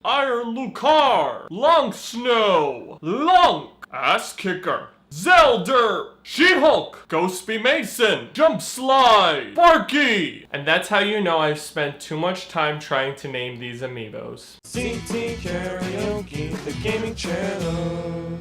Iron Lucar, Long Snow, Lunk, Ass Kicker, Zelder, She-Hulk, Ghostby Mason, Jump Slide, Sparky! And that's how you know I've spent too much time trying to name these amiibos. CTKaraoke, the gaming channel.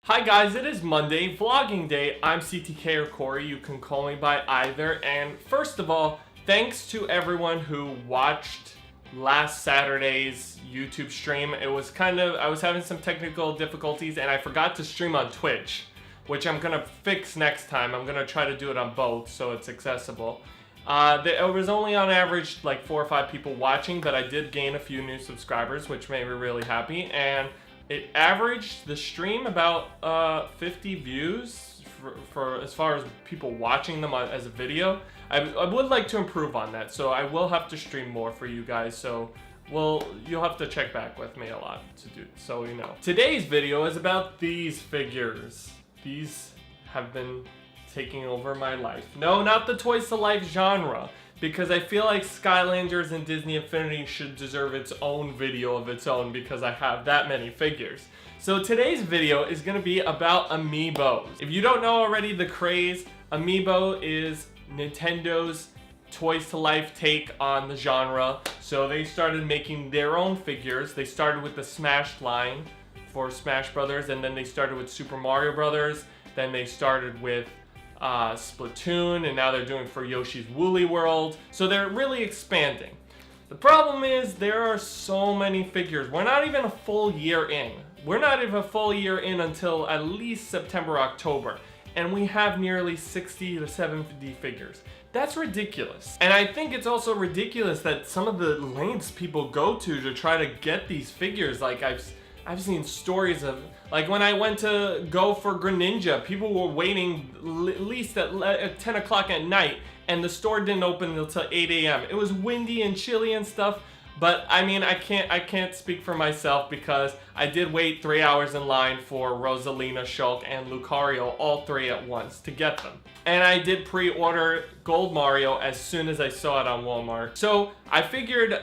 Hi guys, it is Monday, vlogging day. I'm CTK or Corey, you can call me by either. And first of all, thanks to everyone who watched last Saturday's YouTube stream. I was having some technical difficulties and I forgot to stream on Twitch, which I'm gonna fix next time. I'm gonna try to do it on both so it's accessible. It was only on average like 4 or 5 people watching, but I did gain a few new subscribers, which made me really happy. And it averaged the stream about 50 views for as far as people watching them as a video. I would like to improve on that, so I will have to stream more for you guys. So you'll have to check back with me a lot to do, so you know. Today's video is about these figures. These have been taking over my life. No, not the Toys to Life genre, because I feel like Skylanders and Disney Infinity should deserve its own video of its own because I have that many figures. So today's video is going to be about Amiibos. If you don't know already the craze, Amiibo is Nintendo's Toys to Life take on the genre. So they started making their own figures. They started with the Smash line for Smash Brothers, and then they started with Super Mario Brothers. Then they started with Splatoon, and now they're doing for Yoshi's Woolly World. So they're really expanding. The problem is there are so many figures. We're not even a full year in. We're not even a full year in until at least September, October. And we have nearly 60 to 70 figures. That's ridiculous. And I think it's also ridiculous that some of the lengths people go to try to get these figures. Like I've seen stories of, like when I went to go for Greninja, people were waiting at least at 10 o'clock at night, and the store didn't open until 8 a.m. It was windy and chilly and stuff, but I mean, I can't speak for myself because I did wait 3 hours in line for Rosalina, Shulk, and Lucario, all 3 at once, to get them. And I did pre-order Gold Mario as soon as I saw it on Walmart. So I figured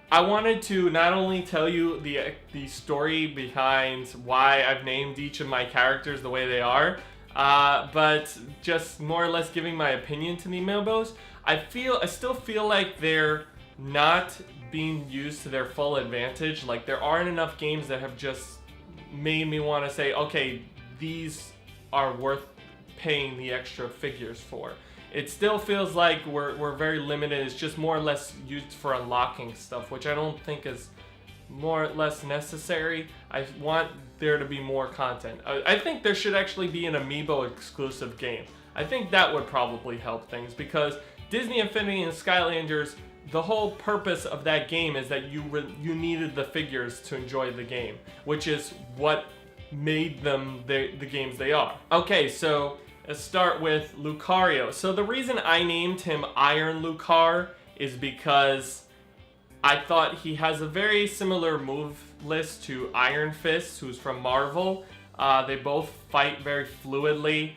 I wanted to not only tell you the story behind why I've named each of my characters the way they are, but just more or less giving my opinion to the Amiibos. I still feel like they're not being used to their full advantage. Like there aren't enough games that have just made me want to say, okay, these are worth paying the extra figures for. It still feels like we're very limited. It's just more or less used for unlocking stuff, which I don't think is more or less necessary. I want there to be more content. I think there should actually be an Amiibo exclusive game. I think that would probably help things, because Disney Infinity and Skylanders, the whole purpose of that game is that you needed the figures to enjoy the game, which is what made them the games they are. Okay, so let's start with Lucario. So the reason I named him Iron Lucar is because I thought he has a very similar move list to Iron Fist, who's from Marvel. They both fight very fluidly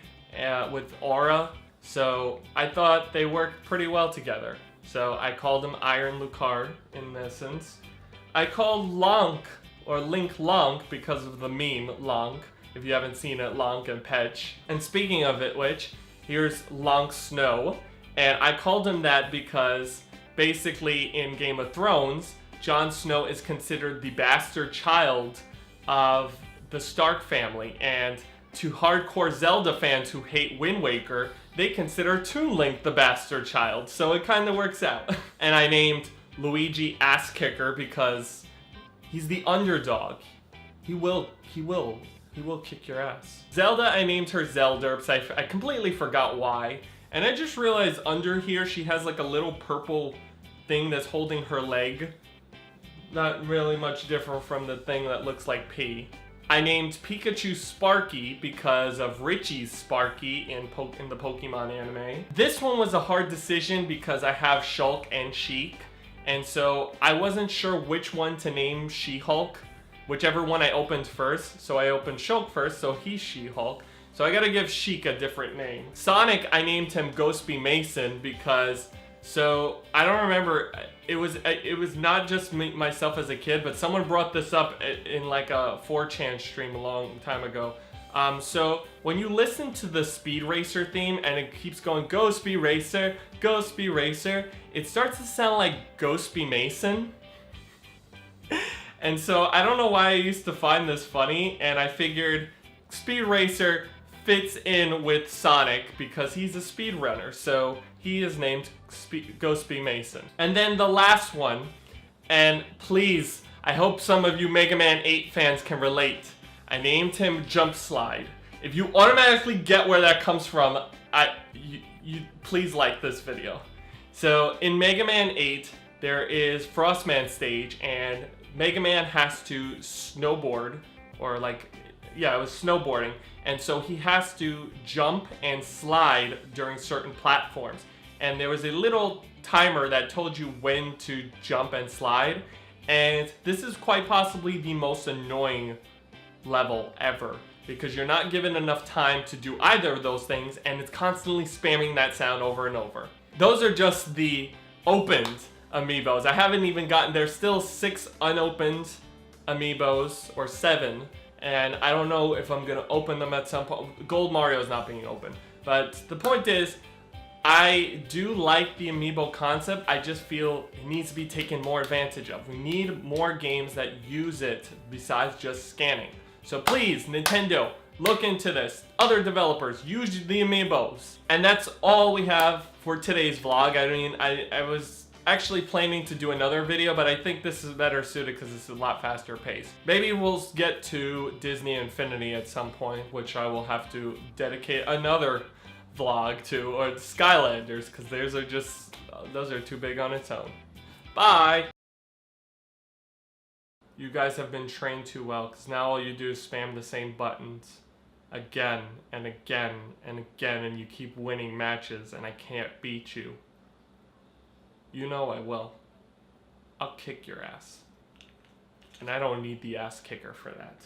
with aura, so I thought they worked pretty well together. So I called him Iron Lucar in essence. I called Link Lonk because of the meme Lonk. If you haven't seen it, Lonk and Petch. And speaking of it, which, here's Long Snow. And I called him that because basically in Game of Thrones, Jon Snow is considered the bastard child of the Stark family. And to hardcore Zelda fans who hate Wind Waker, they consider Toon Link the bastard child. So it kind of works out. And I named Luigi Ass Kicker because he's the underdog. He will kick your ass. Zelda, I named her Zelderps. I completely forgot why. And I just realized under here she has like a little purple thing that's holding her leg. Not really much different from the thing that looks like pee. I named Pikachu Sparky because of Richie's Sparky in the Pokemon anime. This one was a hard decision because I have Shulk and Sheik, and so I wasn't sure which one to name She-Hulk, whichever one I opened first. So I opened Shulk first, so he's She-Hulk. So I gotta give Sheik a different name. Sonic, I named him Ghostby Mason because So I don't remember. It was not just me, myself as a kid, but someone brought this up in like a 4chan stream a long time ago. So when you listen to the Speed Racer theme and it keeps going, go Speed Racer, go Speed Racer, it starts to sound like Ghost Be Mason. And so I don't know why I used to find this funny, and I figured Speed Racer fits in with Sonic because he's a speedrunner, so he is named Ghost Be Mason. And then the last one, and please, I hope some of you Mega Man 8 fans can relate. I named him Jump Slide. If you automatically get where that comes from, you please like this video. So in Mega Man 8, there is Frostman stage, and Mega Man has to snowboard, or like, yeah, it was snowboarding, and so he has to jump and slide during certain platforms. And there was a little timer that told you when to jump and slide, and this is quite possibly the most annoying level ever, because you're not given enough time to do either of those things, and it's constantly spamming that sound over and over. Those are just the opened Amiibos. I haven't even gotten, there's still 6 unopened Amiibos, or 7, and I don't know if I'm gonna open them at some point. Gold Mario is not being opened, but the point is, I do like the Amiibo concept. I just feel it needs to be taken more advantage of. We need more games that use it besides just scanning. So please, Nintendo, look into this. Other developers, use the Amiibos. And that's all we have for today's vlog. I mean, I was actually planning to do another video, but I think this is better suited because it's a lot faster paced. Maybe we'll get to Disney Infinity at some point, which I will have to dedicate another vlog to, or Skylanders, because those are too big on its own. Bye! You guys have been trained too well, because now all you do is spam the same buttons again and again and again, and you keep winning matches, and I can't beat you. You know I will. I'll kick your ass. And I don't need the ass kicker for that.